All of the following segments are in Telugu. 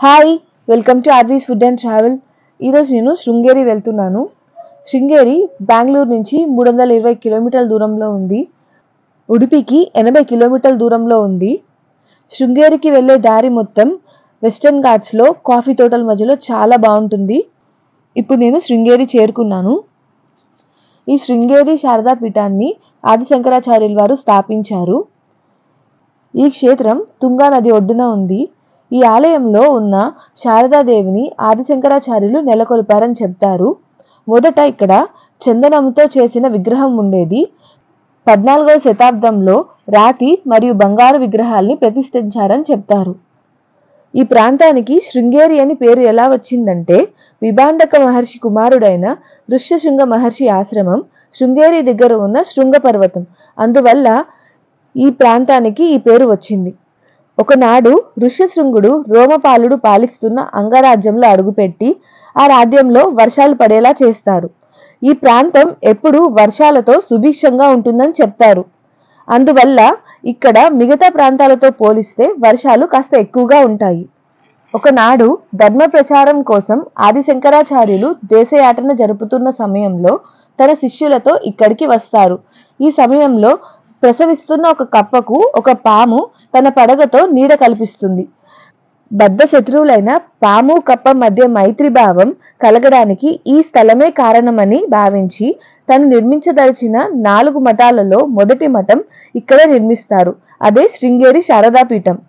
Hi welcome to RV's food and travel. ఈరోజు నేను శృంగేరి వెళ్తున్నాను. శృంగేరి బెంగళూరు నుంచి 320 కిలోమీటర్ల దూరంలో ఉంది. ఉడిపికి 80 కిలోమీటర్ల దూరంలో ఉంది. శృంగేరికి వెళ్ళే దారి మొత్తం వెస్టర్న్ ఘాట్స్లో కాఫీ తోటల మధ్యలో చాలా బాగుంటుంది. ఇప్పుడు నేను శృంగేరి చేరుకున్నాను. ఈ శృంగేరి శారదా పీఠాన్ని ఆదిశంకరాచార్యుల వారు స్థాపించారు. ఈ క్షేత్రం తుంగా నది ఒడ్డున ఉంది. ఈ ఆలయంలో ఉన్న శారదాదేవిని ఆదిశంకరాచార్యులు నెలకొల్పారని చెప్తారు. మొదట ఇక్కడ చందనముతో చేసిన విగ్రహం ఉండేది. 14వ శతాబ్దంలో రాతి మరియు బంగారు విగ్రహాల్ని ప్రతిష్ఠించారని చెప్తారు. ఈ ప్రాంతానికి శృంగేరి అని పేరు ఎలా వచ్చిందంటే విభాండక మహర్షి కుమారుడైన ఋష్యశృంగ మహర్షి ఆశ్రమం శృంగేరి దగ్గర ఉన్న శృంగ పర్వతం, అందువల్ల ఈ ప్రాంతానికి ఈ పేరు వచ్చింది. ఒకనాడు ఋష్యశృంగుడు రోమపాలుడు పాలిస్తున్న అంగరాజ్యంలో అడుగుపెట్టి ఆ రాజ్యంలో వర్షాలు పడేలా చేస్తారు. ఈ ప్రాంతం ఎప్పుడూ వర్షాలతో సుభిక్షంగా ఉంటుందని చెప్తారు. అందువల్ల ఇక్కడ మిగతా ప్రాంతాలతో పోలిస్తే వర్షాలు కాస్త ఎక్కువగా ఉంటాయి. ఒకనాడు ధర్మ ప్రచారం కోసం ఆదిశంకరాచార్యులు దేశయాటన జరుపుతున్న సమయంలో తన శిష్యులతో ఇక్కడికి వస్తారు. ఈ సమయంలో ప్రసవిస్తున్న ఒక కప్పకు ఒక పాము తన పడగతో నీడ కల్పిస్తుంది. బద్ధ శత్రువులైన పాము కప్ప మధ్య మైత్రి భావం కలగడానికి ఈ స్థలమే కారణమని భావించి తను నిర్మించదలిచిన 4 మఠాలలో మొదటి మఠం ఇక్కడే నిర్మిస్తారు. అదే శృంగేరి శారదాపీఠం.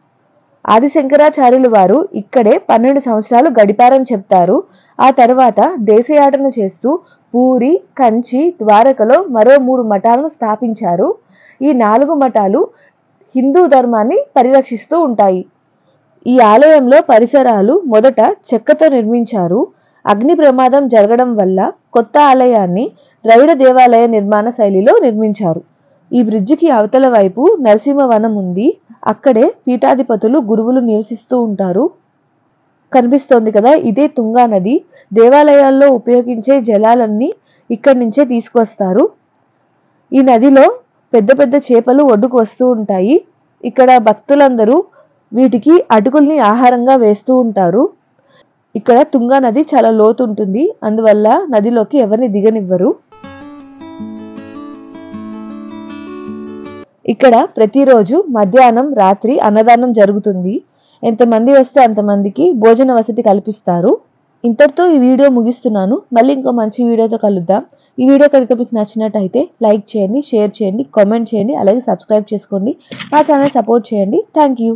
ఆదిశంకరాచార్యులు వారు ఇక్కడే 12 సంవత్సరాలు గడిపారని చెప్తారు. ఆ తర్వాత దేశయాటన చేస్తూ పూరి, కంచి, ద్వారకలో మరో 3 మఠాలను స్థాపించారు. ఈ 4 మఠాలు హిందూ ధర్మాన్ని పరిరక్షిస్తూ ఉంటాయి. ఈ ఆలయంలో పరిసరాలు మొదట చెక్కతో నిర్మించారు. అగ్ని ప్రమాదం జరగడం వల్ల కొత్త ఆలయాన్ని ద్రవిడ దేవాలయ నిర్మాణ శైలిలో నిర్మించారు. ఈ బ్రిడ్జికి అవతల వైపు నరసింహవనం ఉంది. అక్కడే పీఠాధిపతులు, గురువులు నివసిస్తూ ఉంటారు. కనిపిస్తోంది కదా, ఇదే తుంగా నది. దేవాలయాల్లో ఉపయోగించే జలాలన్నీ ఇక్కడి నుంచే తీసుకొస్తారు. ఈ నదిలో పెద్ద పెద్ద చేపలు ఒడ్డుకు వస్తూ ఉంటాయి. ఇక్కడ భక్తులందరూ వీటికి అటుకుల్ని ఆహారంగా వేస్తూ ఉంటారు. ఇక్కడ తుంగా నది చాలా లోతు ఉంటుంది, అందువల్ల నదిలోకి ఎవరిని దిగనివ్వరు. ఇక్కడ ప్రతిరోజు మధ్యాహ్నం, రాత్రి అన్నదానం జరుగుతుంది. ఎంతమంది వస్తే అంతమందికి భోజన వసతి కల్పిస్తారు. ఇంతటితో ఈ వీడియో ముగిస్తున్నాను. మళ్ళీ ఇంకో మంచి వీడియోతో కలుద్దాం. ఈ వీడియో కనుక మీకు నచ్చినట్టయితే లైక్ చేయండి, షేర్ చేయండి, కామెంట్ చేయండి, అలాగే సబ్స్క్రైబ్ చేసుకోండి. మా ఛానల్ సపోర్ట్ చేయండి. Thank you.